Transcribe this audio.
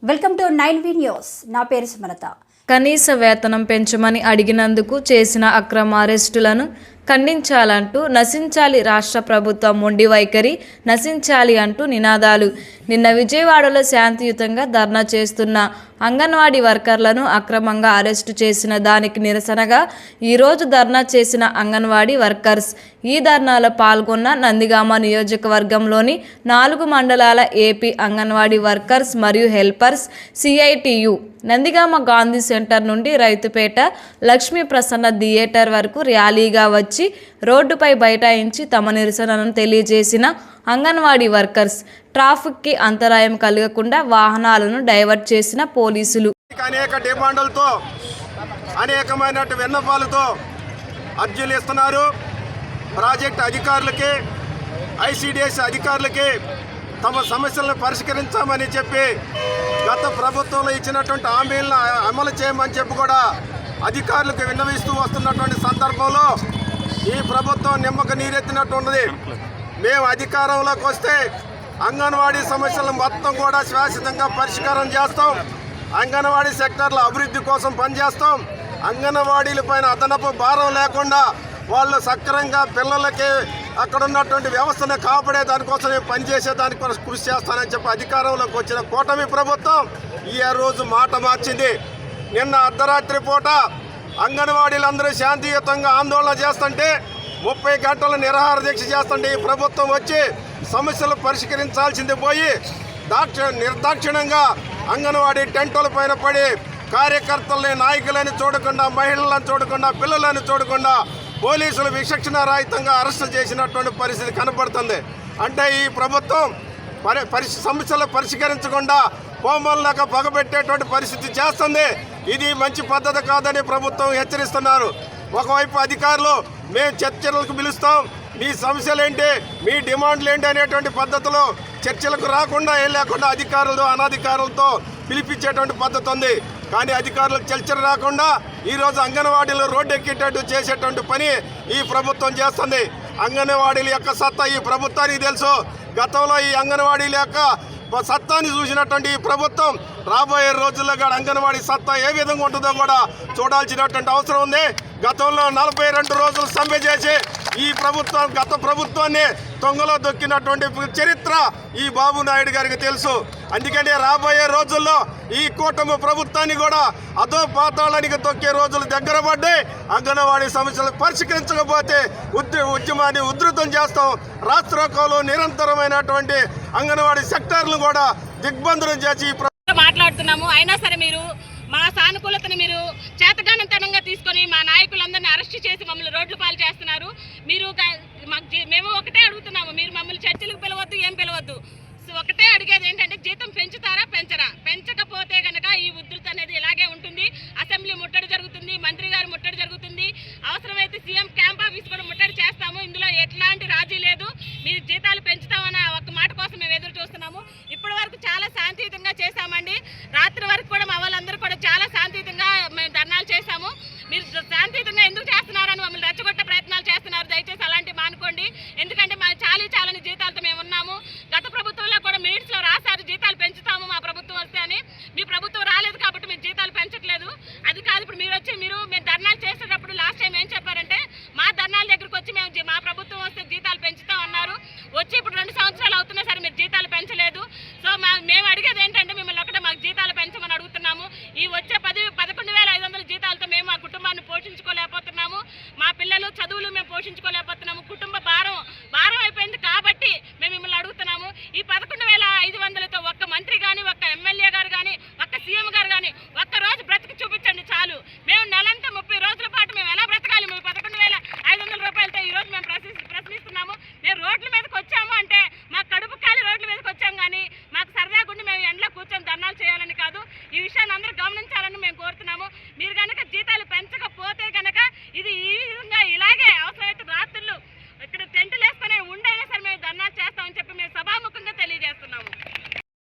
Welcome to 9V news. నా పేరు సుమలత. కనీస వేతనం పెంచమని అడిగినందుకు చేసిన అక్రమ అరెస్టులను ఖండించాలంటూ నశించాలి రాష్ట్ర ప్రభుత్వం మొండి వైఖరి, నశించాలి అంటూ నినాదాలు. నిన్న విజయవాడలో శాంతియుతంగా ధర్నా చేస్తున్న అంగన్వాడీ వర్కర్లను అక్రమంగా అరెస్టు చేసిన దానికి నిరసనగా ఈరోజు ధర్నా చేసిన అంగన్వాడీ వర్కర్స్. ఈ ధర్నాలో పాల్గొన్న నందిగామ నియోజకవర్గంలోని 4 మండలాల ఏపీ అంగన్వాడీ వర్కర్స్ మరియు helpers CITU Nandigama Gandhi centre నుండి రైతుపేట లక్ష్మీ ప్రసన్న థియేటర్ వరకు ర్యాలీగా వచ్చి రోడ్డుపై బైఠాయించి తమ నిరసనను తెలియజేసిన అంగన్వాడీ వర్కర్స్. ట్రాఫిక్కి అంతరాయం కలగకుండా వాహనాలను డైవర్ట్ చేసిన పోలీసులు. అనేక డిమాండ్లతో అనేకమైన విన్నపాలతో అర్జీలు ఇస్తున్నారు. ప్రాజెక్ట్ అధికారులకి, ICDS అధికారులకి తమ సమస్యలను పరిష్కరించామని చెప్పి గత ప్రభుత్వంలో ఇచ్చినటువంటి హామీలను అమలు చేయమని చెప్పి కూడా అధికారులకు విన్నవిస్తూ వస్తున్నటువంటి సందర్భంలో ఈ ప్రభుత్వం నిమ్మక నీరెత్తినట్టున్నది. మేము అధికారంలోకి వస్తే అంగన్వాడీ సమస్యలను మొత్తం కూడా శాశ్వతంగా పరిష్కారం చేస్తాం. అంగన్వాడీ సెక్టార్ల అభివృద్ధి కోసం పనిచేస్తాం. అంగన్వాడీల పైన అదనపు భారం లేకుండా వాళ్ళు సక్రమంగా పిల్లలకి అక్కడ ఉన్నటువంటి వ్యవస్థను కాపాడే దానికోసం పనిచేసే దానికోసం కృషి చేస్తానని చెప్పి అధికారంలోకి వచ్చిన కూటమి ప్రభుత్వం ఈ రోజు మాట మార్చింది. నిన్న అర్ధరాత్రి పూట అంగన్వాడీలందరూ శాంతియుతంగా ఆందోళన చేస్తుంటే 30 గంటల నిరాహార దీక్ష చేస్తుంటే ఈ ప్రభుత్వం వచ్చి సమస్యలు పరిష్కరించాల్సింది పోయి నిర్దాక్షిణ్యంగా అంగన్వాడీ టెంటుల పైన పడి కార్యకర్తల్ని, నాయకులని చూడకుండా, మహిళలను చూడకుండా, పిల్లలను చూడకుండా పోలీసులు విచక్షణ రహితంగా అరెస్టు చేసినటువంటి పరిస్థితి కనపడుతుంది. అంటే ఈ ప్రభుత్వం సమస్యలు పరిష్కరించకుండా కోమల్లాగా పగబెట్టేటువంటి పరిస్థితి చేస్తుంది. ఇది మంచి పద్ధతి కాదని ప్రభుత్వం హెచ్చరిస్తున్నారు. ఒకవైపు అధికారులు మేము చర్చలకు పిలుస్తాం, మీ సమస్యలు ఏంటి, మీ డిమాండ్లు ఏంటి అనేటువంటి పద్ధతిలో చర్చలకు రాకుండా లేకుండా అధికారులు అనధికారులతో పిలిపించేటువంటి పద్ధతి ఉంది. కానీ అధికారులకు చర్చలు రాకుండా ఈరోజు అంగన్వాడీలు రోడ్డు ఎక్కేటట్టు చేసేటువంటి పని ఈ ప్రభుత్వం చేస్తుంది. అంగన్వాడీల యొక్క సత్తా ఈ ప్రభుత్వానికి తెలుసు. గతంలో ఈ అంగన్వాడీల యొక్క సత్తాన్ని చూసినటువంటి ఈ ప్రభుత్వం రాబోయే రోజుల్లో కూడా అంగన్వాడీ సత్తా ఏ విధంగా ఉంటుందో కూడా చూడాల్సినటువంటి అవసరం ఉంది. గతంలో 42 రోజులు సమ్మె చేసి ఈ ప్రభుత్వం గత ప్రభుత్వాన్ని తొంగలో దొక్కినటువంటి చరిత్ర ఈ బాబు నాయుడు గారికి తెలుసు. అందుకని రాబోయే రోజుల్లో ఈ కూటమి ప్రభుత్వాన్ని కూడా అదో పాతాళానికి తొక్కే రోజులు దగ్గర పడ్డాయి. అంగన్వాడీ సమస్యలు పరిష్కరించకపోతే ఉద్యమాన్ని ఉధృతం చేస్తాం. రాష్ట్రంలో నిరంతరమైనటువంటి అంగన్వాడీ సెక్టార్లను కూడా దిగ్బంధనం చేసి మాట్లాడుతున్నాము. అయినా సరే మీరు మా సానుకూలతని మీరు చేతగానంతనంగా తీసుకొని మా నాయకులందరినీ అరెస్ట్ చేసి మమ్మల్ని రోడ్లు పాలు చేస్తున్నారు. మీరు మేము ఒకటే అడుగుతున్నాము, మీరు మమ్మల్ని చర్చలకు పిలవద్దు, ఏం పిలవద్దు. ఒకటే అడిగేది ఏంటంటే జీతం